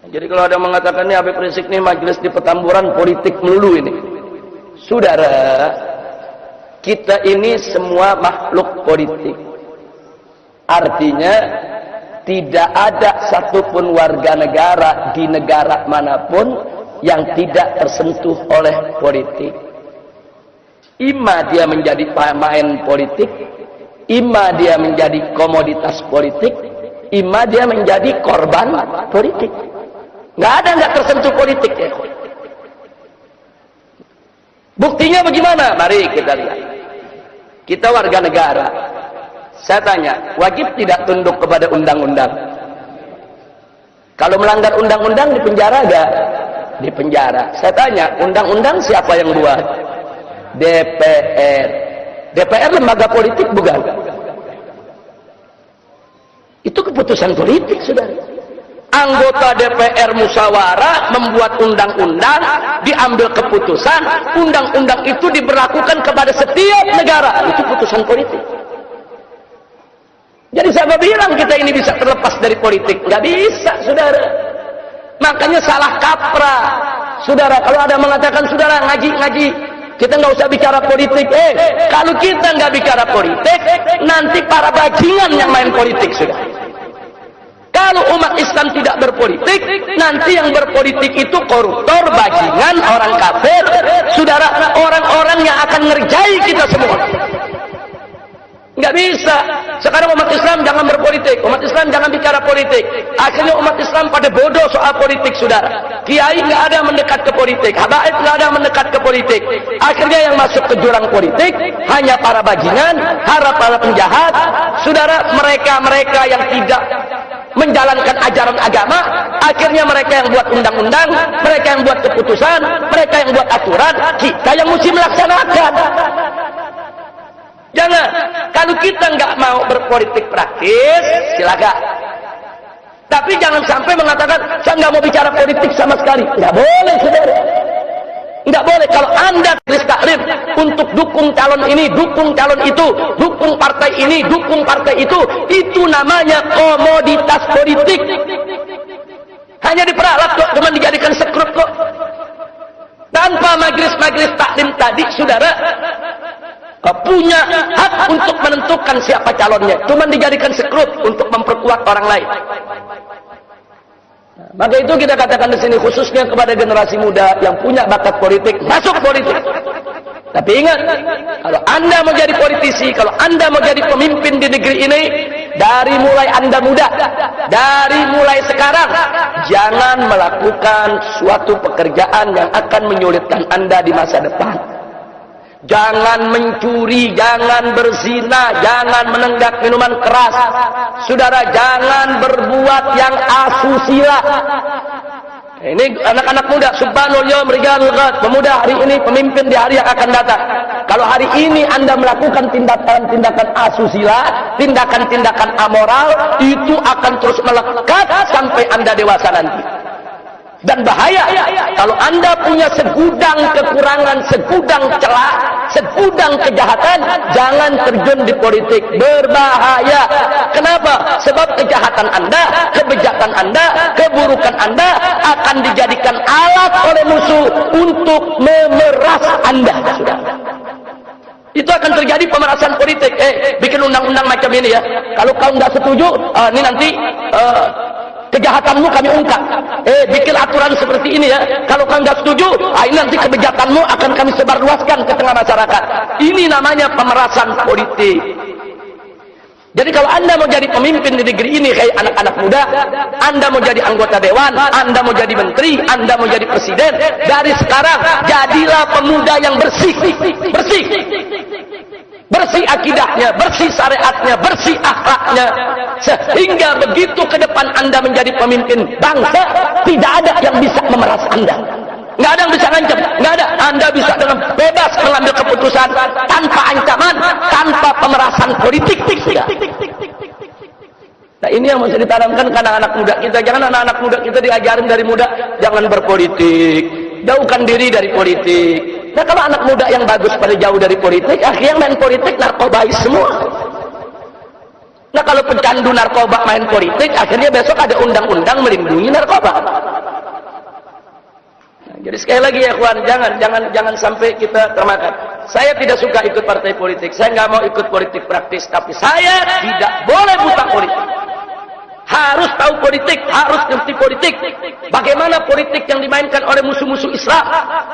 Jadi kalau ada mengatakan ini Habib Rizik nih majelis di Petamburan politik melulu ini. Saudara, kita ini semua makhluk politik. Artinya tidak ada satupun warga negara di negara manapun yang tidak tersentuh oleh politik. Ima dia menjadi pemain politik, ima dia menjadi komoditas politik, ima dia menjadi korban politik. Nggak ada nggak tersentuh politik ya. Buktinya bagaimana? Mari kita lihat. Kita warga negara. Saya tanya, wajib tidak tunduk kepada undang-undang? Kalau melanggar undang-undang di penjara nggak? Di penjara. Saya tanya, undang-undang siapa yang buat? DPR. DPR lembaga politik bukan? Itu keputusan politik, saudara. Anggota DPR musyawarah membuat undang-undang, diambil keputusan, undang-undang itu diberlakukan kepada setiap negara. Itu putusan politik. Jadi siapa bilang kita ini bisa terlepas dari politik? Nggak bisa, saudara. Makanya salah kaprah, saudara. Kalau ada mengatakan, saudara ngaji-ngaji, kita nggak usah bicara politik. Kalau kita nggak bicara politik, nanti para bajingan yang main politik, saudara. Kalau umat Islam tidak berpolitik, nanti yang berpolitik itu koruptor, bajingan, orang kafir, saudara, orang-orang yang akan ngerjai kita semua. Nggak bisa. Sekarang umat Islam jangan berpolitik, umat Islam jangan bicara politik. Akhirnya umat Islam pada bodoh soal politik, saudara. Kiai nggak ada mendekat ke politik, habaib nggak ada mendekat ke politik. Akhirnya yang masuk ke jurang politik hanya para bajingan, para penjahat, saudara. Mereka yang tidak menjalankan ajaran agama, akhirnya mereka yang buat undang-undang, mereka yang buat keputusan, mereka yang buat aturan, kita yang mesti melaksanakan. Jangan, kalau kita nggak mau berpolitik praktis, silakan. Tapi jangan sampai mengatakan, saya nggak mau bicara politik sama sekali. Nggak boleh, saudara. Nggak boleh. Kalau Anda tulis taklim untuk dukung calon ini, dukung calon itu, dukung partai ini, dukung partai itu namanya komoditas politik. Hanya diperalat kok, cuma dijadikan sekrup kok. Tanpa majelis-majelis taklim tadi, saudara, punya hak untuk menentukan siapa calonnya, cuma dijadikan sekrup untuk memperkuat orang lain. Maka itu kita katakan di sini khususnya kepada generasi muda yang punya bakat politik, masuk politik. Tapi ingat, kalau Anda mau jadi politisi, kalau Anda mau jadi pemimpin di negeri ini, dari mulai Anda muda, dari mulai sekarang, jangan melakukan suatu pekerjaan yang akan menyulitkan Anda di masa depan. Jangan mencuri, jangan berzina, jangan menenggak minuman keras. Saudara, jangan berbuat yang asusila. Ini anak-anak muda, subhanul yawm rijalul ghad, pemuda hari ini, pemimpin di hari yang akan datang. Kalau hari ini Anda melakukan tindakan-tindakan asusila, tindakan-tindakan amoral, itu akan terus melekat sampai Anda dewasa nanti. Dan bahaya kalau Anda punya segudang kekurangan, segudang celah, segudang kejahatan, jangan terjun di politik. Berbahaya. Kenapa? Sebab kejahatan Anda, kebejakan Anda, keburukan Anda akan dijadikan alat oleh musuh untuk memeras Anda. Itu akan terjadi pemerasan politik. Bikin undang-undang macam ini ya. Kalau kau nggak setuju, ini nanti kejahatanmu kami ungkap. Bikin aturan seperti ini ya. Kalau kau nggak setuju, ini nanti kebejatanmu akan kami sebarluaskan ke tengah masyarakat. Ini namanya pemerasan politik. Jadi kalau Anda mau jadi pemimpin di negeri ini kayak anak-anak muda, Anda mau jadi anggota dewan, Anda mau jadi menteri, Anda mau jadi presiden, dari sekarang jadilah pemuda yang bersih. Bersih. Bersih akidahnya, bersih syariatnya, bersih akhlaknya. Sehingga begitu ke depan Anda menjadi pemimpin bangsa, tidak ada yang bisa memeras Anda. Nggak ada yang bisa ngancam, nggak ada. Anda bisa dengan bebas mengambil keputusan tanpa ancaman, tanpa pemerasan politik. Nah ini yang mesti ditanamkan ke anak-anak muda kita. Jangan anak-anak muda kita diajarin dari muda, jangan berpolitik, jauhkan diri dari politik. Nah kalau anak muda yang bagus pada jauh dari politik, akhirnya main politik narkobais semua. Nah kalau pecandu narkoba main politik, akhirnya besok ada undang-undang melindungi narkoba. Nah, jadi sekali lagi ya kawan, jangan sampai kita termakan. Saya tidak suka ikut partai politik, saya nggak mau ikut politik praktis, tapi saya tidak boleh buta politik. Harus tahu politik, harus ngerti politik. Bagaimana politik yang dimainkan oleh musuh-musuh Islam.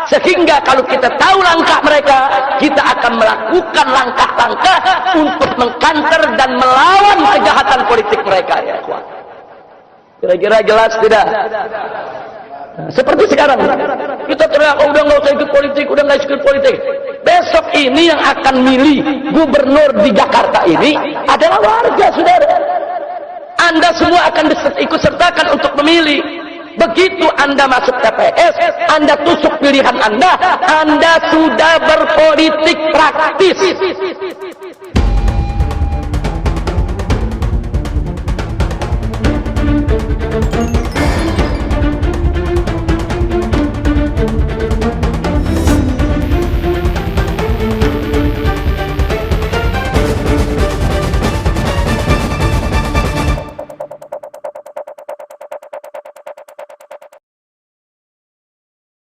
Sehingga kalau kita tahu langkah mereka, kita akan melakukan langkah-langkah untuk mengkanter dan melawan kejahatan politik mereka. Ya, kira-kira jelas tidak? Nah, seperti sekarang, kita teriak, oh, udah nggak usah ikut politik, udah nggak ikut politik. Besok ini yang akan milih gubernur di Jakarta ini adalah warga, saudara. Anda semua akan ikut sertakan untuk memilih. Begitu Anda masuk TPS, Anda tusuk pilihan Anda sudah berpolitik praktis.